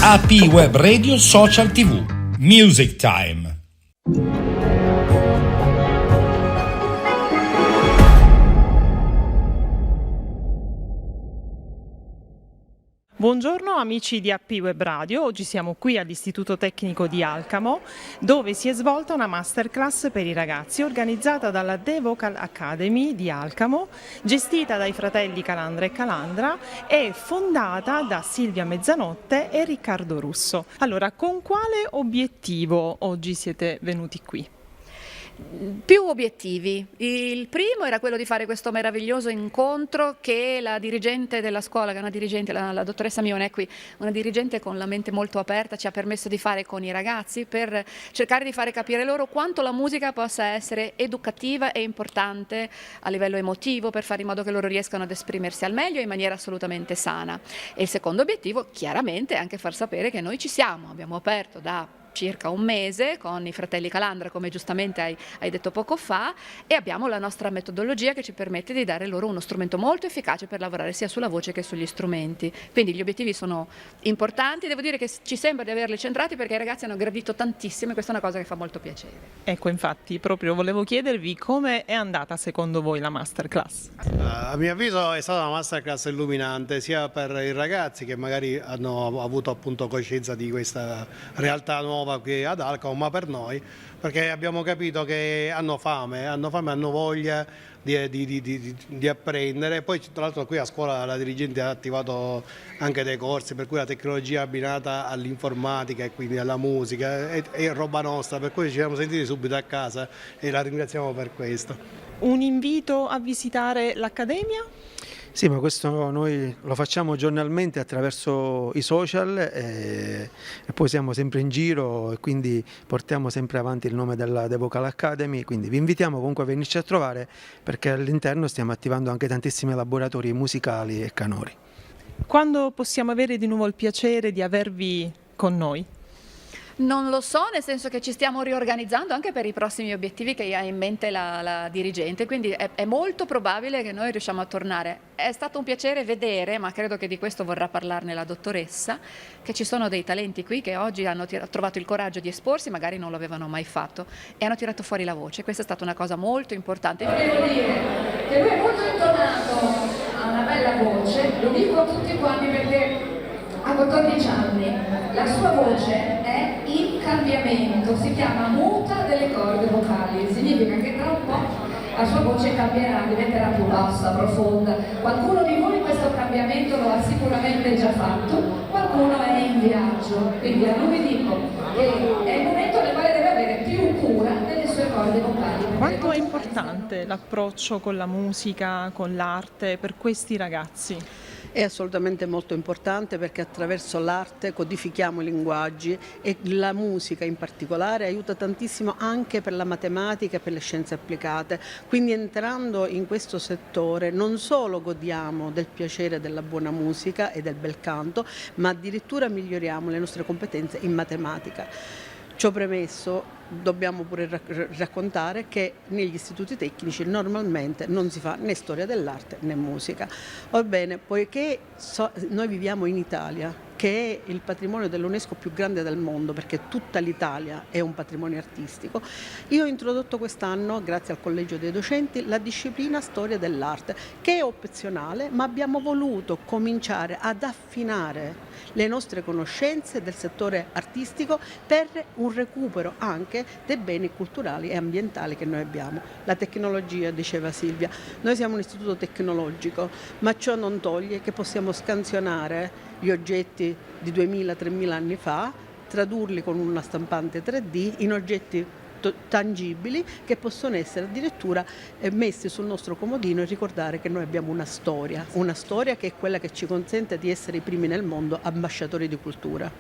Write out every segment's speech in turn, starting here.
AP Web Radio Social TV. Music Time. Buongiorno amici di AP Web Radio, oggi siamo qui all'Istituto Tecnico di Alcamo dove si è svolta una masterclass per i ragazzi organizzata dalla The Vocal Academy di Alcamo, gestita dai fratelli Calandra e Calandra e fondata da Silvia Mezzanotte e Riccardo Russo. Allora, con quale obiettivo oggi siete venuti qui? Più obiettivi. Il primo era quello di fare questo meraviglioso incontro che la dirigente della scuola, che è una dirigente, la dottoressa Mione, qui, una dirigente con la mente molto aperta, ci ha permesso di fare con i ragazzi per cercare di fare capire loro quanto la musica possa essere educativa e importante a livello emotivo per fare in modo che loro riescano ad esprimersi al meglio in maniera assolutamente sana. E il secondo obiettivo chiaramente è anche far sapere che noi ci siamo, abbiamo aperto da circa un mese con i fratelli Calandra, come giustamente hai detto poco fa, e abbiamo la nostra metodologia che ci permette di dare loro uno strumento molto efficace per lavorare sia sulla voce che sugli strumenti. Quindi gli obiettivi sono importanti, devo dire che ci sembra di averli centrati perché i ragazzi hanno gradito tantissimo e questa è una cosa che fa molto piacere. Ecco, infatti, proprio volevo chiedervi come è andata secondo voi la masterclass? A mio avviso è stata una masterclass illuminante sia per i ragazzi che magari hanno avuto appunto coscienza di questa realtà nuova qui ad Alcamo, ma per noi, perché abbiamo capito che hanno fame, hanno voglia di apprendere. Poi tra l'altro qui a scuola la dirigente ha attivato anche dei corsi, per cui la tecnologia abbinata all'informatica e quindi alla musica è roba nostra, per cui ci siamo sentiti subito a casa e la ringraziamo per questo. Un invito a visitare l'Accademia? Sì, ma questo noi lo facciamo giornalmente attraverso i social e poi siamo sempre in giro e quindi portiamo sempre avanti il nome della The Vocal Academy, quindi vi invitiamo comunque a venirci a trovare perché all'interno stiamo attivando anche tantissimi laboratori musicali e canori. Quando possiamo avere di nuovo il piacere di avervi con noi? Non lo so, nel senso che ci stiamo riorganizzando anche per i prossimi obiettivi che ha in mente la dirigente, quindi è molto probabile che noi riusciamo a tornare. È stato un piacere vedere, ma credo che di questo vorrà parlarne la dottoressa, che ci sono dei talenti qui che oggi hanno trovato il coraggio di esporsi, magari non lo avevano mai fatto, e hanno tirato fuori la voce. Questa è stata una cosa molto importante. Devo dire che lui è molto intonato, ha una bella voce, lo dico a tutti quanti perché ha 14 anni, la sua voce è in cambiamento, si chiama muta delle corde vocali, significa che tra un po' la sua voce cambierà, diventerà più bassa, profonda. Qualcuno di voi questo cambiamento lo ha sicuramente già fatto, qualcuno è in viaggio, quindi a lui dico che è il momento nel quale deve avere più cura delle sue corde vocali. Quanto è importante l'approccio con la musica, con l'arte per questi ragazzi? È assolutamente molto importante perché attraverso l'arte codifichiamo i linguaggi e la musica in particolare aiuta tantissimo anche per la matematica e per le scienze applicate. Quindi entrando in questo settore non solo godiamo del piacere della buona musica e del bel canto, ma addirittura miglioriamo le nostre competenze in matematica. Ciò premesso, dobbiamo pure raccontare che negli istituti tecnici normalmente non si fa né storia dell'arte né musica. Orbene, poiché noi viviamo in Italia, che è il patrimonio dell'UNESCO più grande del mondo, perché tutta l'Italia è un patrimonio artistico, io ho introdotto quest'anno, grazie al Collegio dei Docenti, la disciplina Storia dell'Arte, che è opzionale, ma abbiamo voluto cominciare ad affinare le nostre conoscenze del settore artistico per un recupero anche dei beni culturali e ambientali che noi abbiamo. La tecnologia, diceva Silvia, noi siamo un istituto tecnologico, ma ciò non toglie che possiamo scansionare gli oggetti di 2000-3000 anni fa, tradurli con una stampante 3D in oggetti tangibili che possono essere addirittura messi sul nostro comodino e ricordare che noi abbiamo una storia che è quella che ci consente di essere i primi nel mondo ambasciatori di cultura.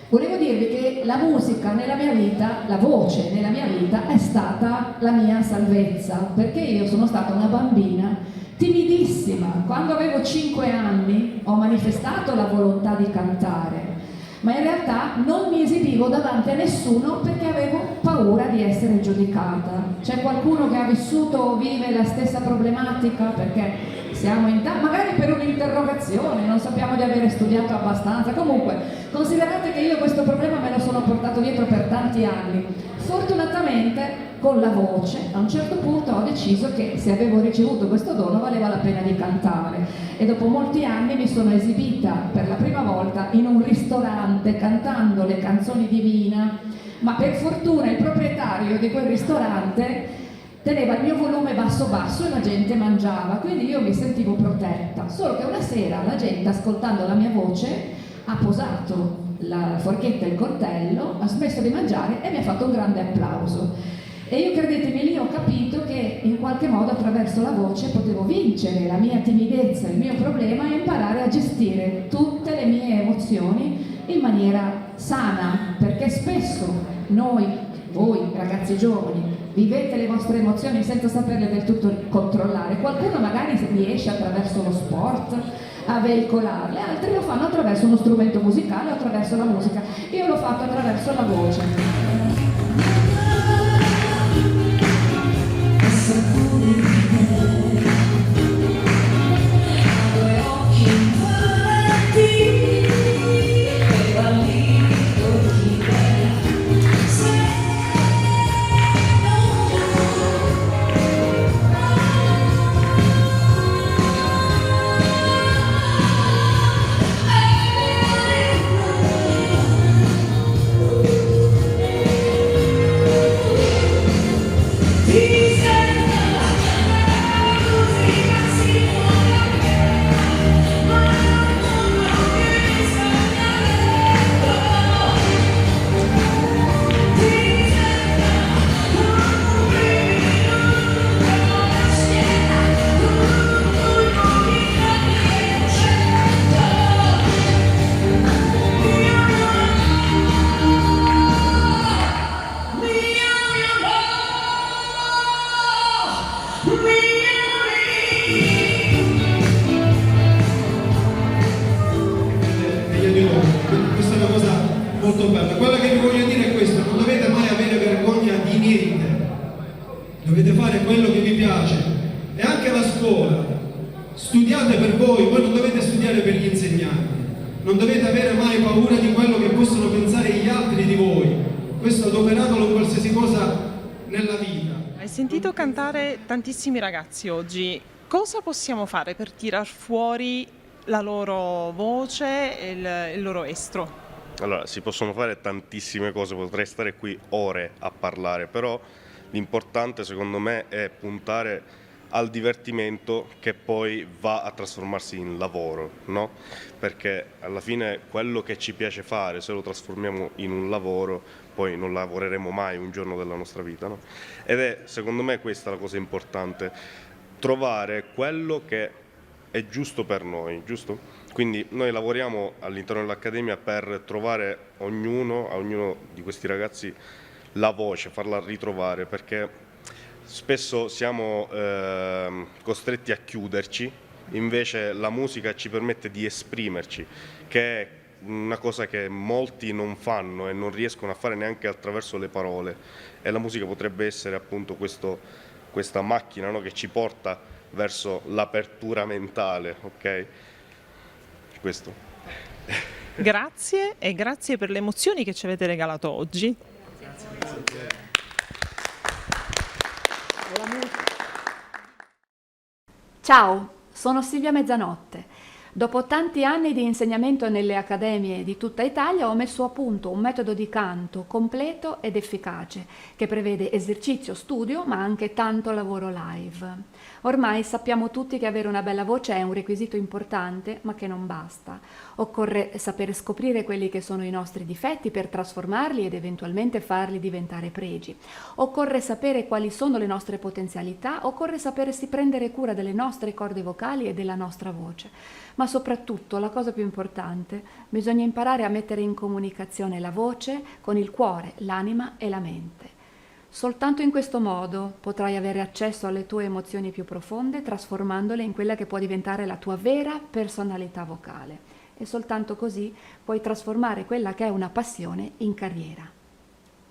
Volevo dirvi che la musica nella mia vita, la voce nella mia vita è stata la mia salvezza, perché io sono stata una bambina timidissima. Quando avevo 5 anni ho manifestato la volontà di cantare, ma in realtà non mi esibivo davanti a nessuno perché avevo paura di essere giudicata. C'è qualcuno che ha vissuto o vive la stessa problematica? Perché siamo magari per un'interrogazione, non sappiamo di avere studiato abbastanza. Comunque, considerate che io questo problema me lo sono portato dietro per tanti anni. Fortunatamente, con la voce, a un certo punto ho deciso che se avevo ricevuto questo dono valeva la pena di cantare, e dopo molti anni mi sono esibita per la prima volta in un ristorante cantando le canzoni di Mina, ma per fortuna il proprietario di quel ristorante teneva il mio volume basso basso e la gente mangiava, quindi io mi sentivo protetta. Solo che una sera la gente, ascoltando la mia voce, ha posato la forchetta e il coltello, ha smesso di mangiare e mi ha fatto un grande applauso. E io, credetemi, lì ho capito che in qualche modo attraverso la voce potevo vincere la mia timidezza, il mio problema, e imparare a gestire tutte le mie emozioni in maniera sana, perché spesso noi, voi ragazzi giovani, vivete le vostre emozioni senza saperle del tutto controllare. Qualcuno magari riesce attraverso lo sport a veicolarle, altri lo fanno attraverso uno strumento musicale o attraverso la musica. Io l'ho fatto attraverso la voce. Questa è una cosa molto bella. Quello che vi voglio dire è questo: non dovete mai avere vergogna di niente, dovete fare quello che vi piace. E anche la scuola, studiate per voi non dovete studiare per gli insegnanti, non dovete avere mai paura di quello che possono pensare gli altri di voi. Questo adoperatelo in qualsiasi cosa nella vita. Hai sentito cantare tantissimi ragazzi oggi, cosa possiamo fare per tirar fuori la loro voce e il loro estro? Allora, si possono fare tantissime cose, potrei stare qui ore a parlare, però l'importante secondo me è puntare al divertimento che poi va a trasformarsi in lavoro, no? Perché alla fine quello che ci piace fare, se lo trasformiamo in un lavoro, poi non lavoreremo mai un giorno della nostra vita, no? Ed è secondo me questa la cosa importante, trovare quello che è giusto per noi, giusto? Quindi noi lavoriamo all'interno dell'Accademia per trovare a ognuno di questi ragazzi la voce, farla ritrovare, perché spesso siamo costretti a chiuderci, invece la musica ci permette di esprimerci, che è una cosa che molti non fanno e non riescono a fare neanche attraverso le parole, e la musica potrebbe essere appunto questa macchina, no, che ci porta verso l'apertura mentale, ok? Questo. Grazie, e grazie per le emozioni che ci avete regalato oggi. Ciao, sono Silvia Mezzanotte. Dopo tanti anni di insegnamento nelle accademie di tutta Italia ho messo a punto un metodo di canto completo ed efficace che prevede esercizio, studio ma anche tanto lavoro live. Ormai sappiamo tutti che avere una bella voce è un requisito importante, ma che non basta. Occorre sapere scoprire quelli che sono i nostri difetti per trasformarli ed eventualmente farli diventare pregi. Occorre sapere quali sono le nostre potenzialità, occorre sapersi prendere cura delle nostre corde vocali e della nostra voce. Ma soprattutto, la cosa più importante, bisogna imparare a mettere in comunicazione la voce con il cuore, l'anima e la mente. Soltanto in questo modo potrai avere accesso alle tue emozioni più profonde, trasformandole in quella che può diventare la tua vera personalità vocale. E soltanto così puoi trasformare quella che è una passione in carriera.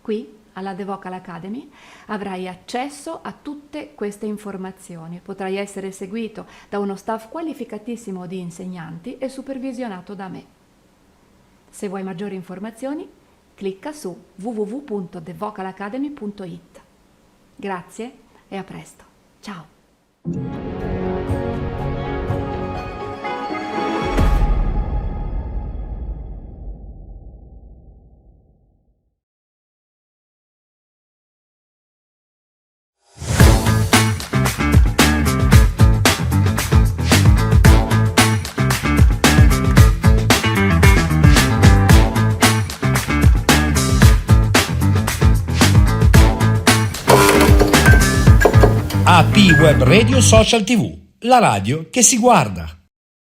Qui alla The Vocal Academy avrai accesso a tutte queste informazioni. Potrai essere seguito da uno staff qualificatissimo di insegnanti e supervisionato da me. Se vuoi maggiori informazioni, clicca su www.thevocalacademy.it. Grazie e a presto. Ciao! AP Web Radio Social TV, la radio che si guarda.